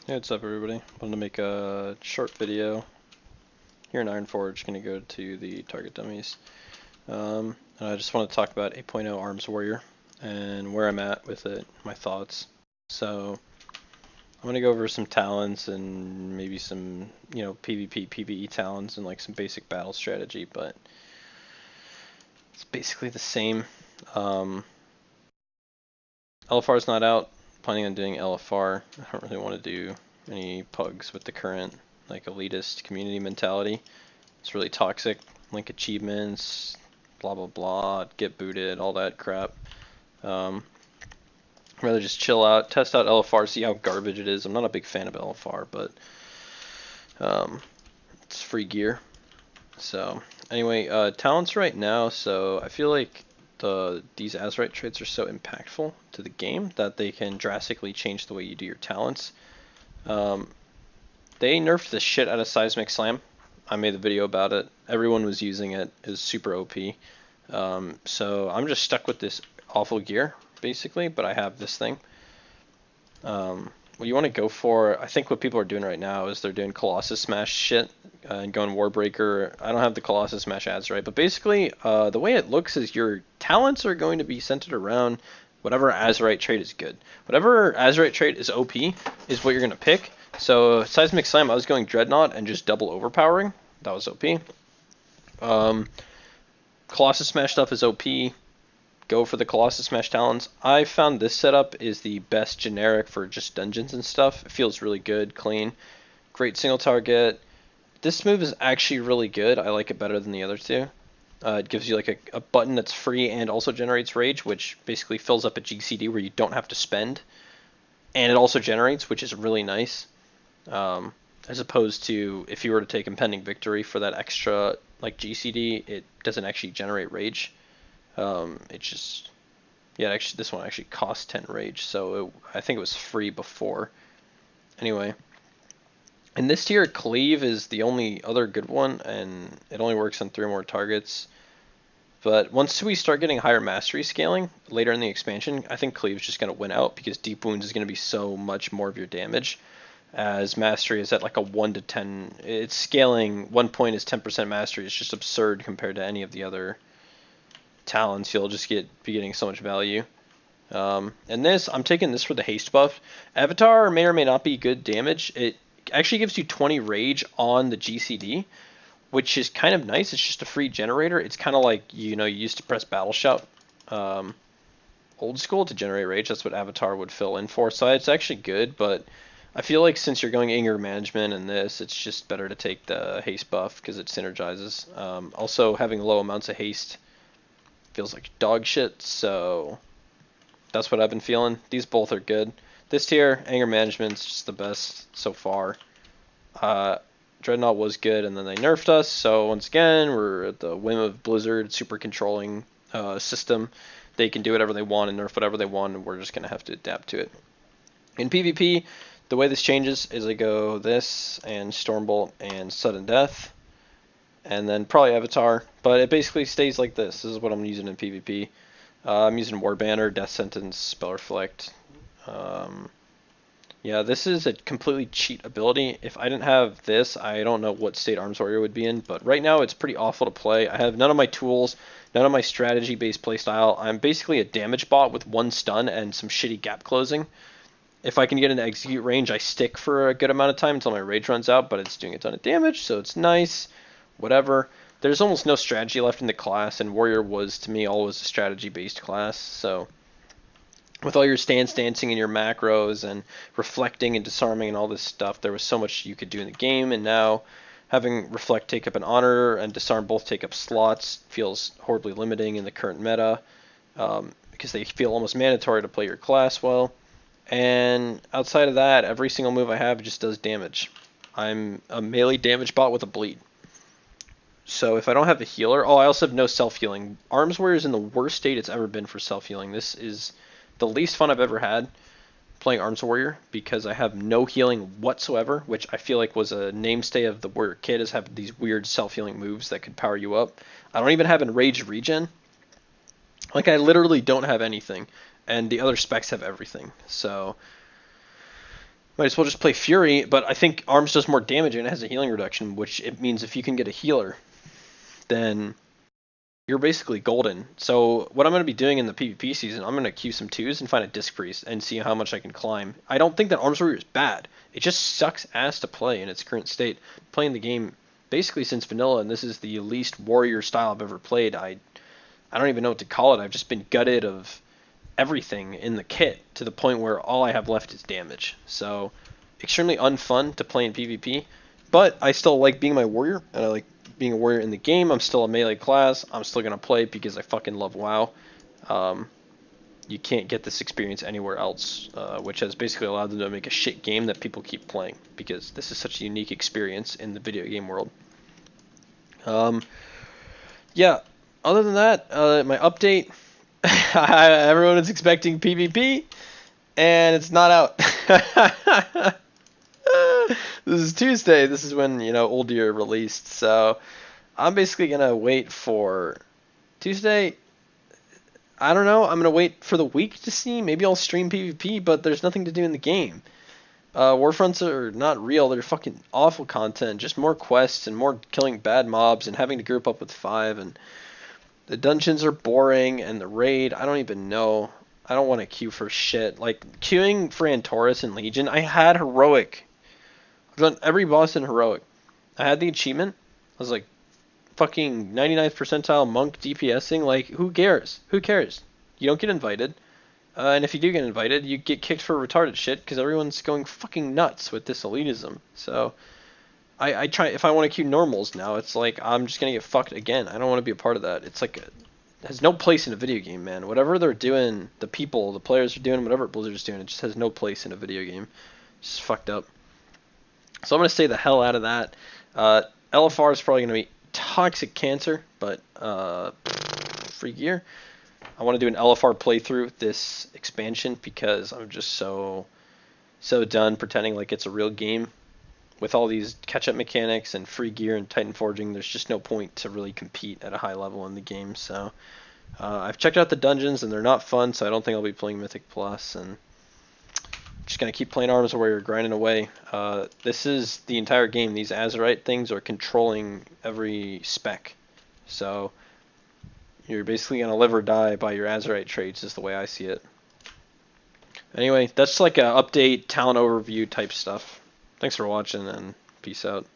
Hey, what's up everybody? Wanted to make a short video here in Ironforge, going to go to the target dummies. And I just want to talk about 8.0 Arms Warrior and where I'm at with it, my thoughts. So I'm going to go over some talents and maybe some, PvP, PvE talents and like some basic battle strategy, but it's basically the same. LFR is not out. Planning on doing LFR. I don't really want to do any pugs with the current like elitist community mentality. It's really toxic. Link achievements, blah blah blah, get booted, all that crap. Rather just chill out, test out LFR, see how garbage it is. I'm not a big fan of LFR, but it's free gear. So anyway, talents right now. So I feel like these Azerite traits are so impactful to the game that they can drastically change the way you do your talents. They nerfed the shit out of Seismic Slam. I made the video about it. Everyone was using it. It was super OP. So I'm just stuck with this awful gear, basically, but I have this thing. What you want to go for, I think what people are doing right now is they're doing Colossus Smash shit and going Warbreaker. I don't have the Colossus Smash ads right, but basically the way it looks is your talents are going to be centered around whatever Azerite trait is good. Whatever Azerite trait is OP is what you're going to pick. So Seismic Slam, I was going Dreadnought and just double overpowering. That was OP. Colossus Smash stuff is OP. Go for the Colossus Smash talents. I found this setup is the best generic for just dungeons and stuff. It feels really good, clean, great single target. This move is actually really good. I like it better than the other two. It gives you like a button that's free and also generates rage, which basically fills up a GCD where you don't have to spend. And it also generates, which is really nice. As opposed to if you were to take Impending Victory for that extra like GCD, it doesn't actually generate rage. It just, yeah, actually this one actually costs 10 rage, so I think it was free before. Anyway, in this tier, Cleave is the only other good one, and it only works on 3 more targets. But once we start getting higher mastery scaling later in the expansion, I think Cleave is just going to win out because Deep Wounds is going to be so much more of your damage. As mastery is at like a 1 to 10, it's scaling 1 point is 10% mastery. It's just absurd compared to any of the other talents. You'll just be getting so much value. And this, I'm taking this for the haste buff. Avatar may or may not be good damage. It actually gives you 20 rage on the GCD, which is kind of nice. It's just a free generator. It's kind of like, you used to press Battle Shout old school to generate rage. That's what Avatar would fill in for. So it's actually good, but I feel like since you're going anger management and this, it's just better to take the haste buff because it synergizes. Also, having low amounts of haste feels like dog shit, so that's what I've been feeling. These both are good. This tier, anger management's just the best so far. Dreadnought was good, and then they nerfed us, so once again, we're at the whim of Blizzard, super controlling system. They can do whatever they want and nerf whatever they want, and we're just going to have to adapt to it. In PvP, the way this changes is I go this, and Stormbolt, and Sudden Death, and then probably Avatar, but it basically stays like this. This is what I'm using in PvP. I'm using War Banner, Death Sentence, Spell Reflect. Yeah, this is a completely cheat ability. If I didn't have this, I don't know what state Arms Warrior would be in, but right now it's pretty awful to play. I have none of my tools, none of my strategy-based playstyle. I'm basically a damage bot with 1 stun and some shitty gap closing. If I can get an execute range, I stick for a good amount of time until my rage runs out, but it's doing a ton of damage, so it's nice. Whatever. There's almost no strategy left in the class, and Warrior was, to me, always a strategy-based class, so with all your stance dancing and your macros and reflecting and disarming and all this stuff, there was so much you could do in the game, and now having reflect take up an honor and disarm both take up slots feels horribly limiting in the current meta, because they feel almost mandatory to play your class well. And outside of that, every single move I have just does damage. I'm a melee damage bot with a bleed. So if I don't have a healer, I also have no self-healing. Arms Warrior is in the worst state it's ever been for self-healing. This is the least fun I've ever had playing Arms Warrior because I have no healing whatsoever, which I feel like was a namestay of the Warrior kit, is have these weird self-healing moves that could power you up. I don't even have enraged regen. Like, I literally don't have anything, and the other specs have everything. So Might as well just play Fury, but I think Arms does more damage and it has a healing reduction, which it means if you can get a healer, then you're basically golden. So what I'm going to be doing in the PvP season, I'm going to queue some 2s and find a Disc Priest and see how much I can climb. I don't think that Arms Warrior is bad. It just sucks ass to play in its current state. Playing the game basically since vanilla, and this is the least warrior style I've ever played. I don't even know what to call it. I've just been gutted of everything in the kit to the point where all I have left is damage. So extremely unfun to play in PvP, but I still like being my warrior, and I like being a warrior in the game. I'm still a melee class. I'm still going to play because I fucking love WoW. You can't get this experience anywhere else, which has basically allowed them to make a shit game that people keep playing, because this is such a unique experience in the video game world. Yeah, other than that, my update, everyone is expecting PvP, and it's not out. This is Tuesday. This is when, Old Year released, so I'm basically going to wait for Tuesday. I don't know. I'm going to wait for the week to see. Maybe I'll stream PvP, but there's nothing to do in the game. Warfronts are not real. They're fucking awful content. Just more quests and more killing bad mobs and having to group up with 5. And the dungeons are boring, and the raid, I don't even know. I don't want to queue for shit. Like, queuing for Antorus and Legion, I had Heroic. I've done every boss in Heroic. I had the achievement. I was like, fucking 99th percentile monk DPSing. Like, who cares? Who cares? You don't get invited. And if you do get invited, you get kicked for retarded shit because everyone's going fucking nuts with this elitism. So, I try, if I want to queue normals now, it's like, I'm just going to get fucked again. I don't want to be a part of that. It's like, it has no place in a video game, man. Whatever they're doing, the players are doing, whatever Blizzard's doing, it just has no place in a video game. It's just fucked up. So I'm going to stay the hell out of that. LFR is probably going to be toxic cancer, but free gear. I want to do an LFR playthrough this expansion because I'm just so done pretending like it's a real game. With all these catch-up mechanics and free gear and Titan Forging, there's just no point to really compete at a high level in the game. So I've checked out the dungeons and they're not fun, so I don't think I'll be playing Mythic Plus, and I'm just going to keep playing Arms Warrior, grinding away. This is the entire game. These Azerite things are controlling every spec. So you're basically going to live or die by your Azerite traits is the way I see it. Anyway, that's like a update, talent overview type stuff. Thanks for watching, and peace out.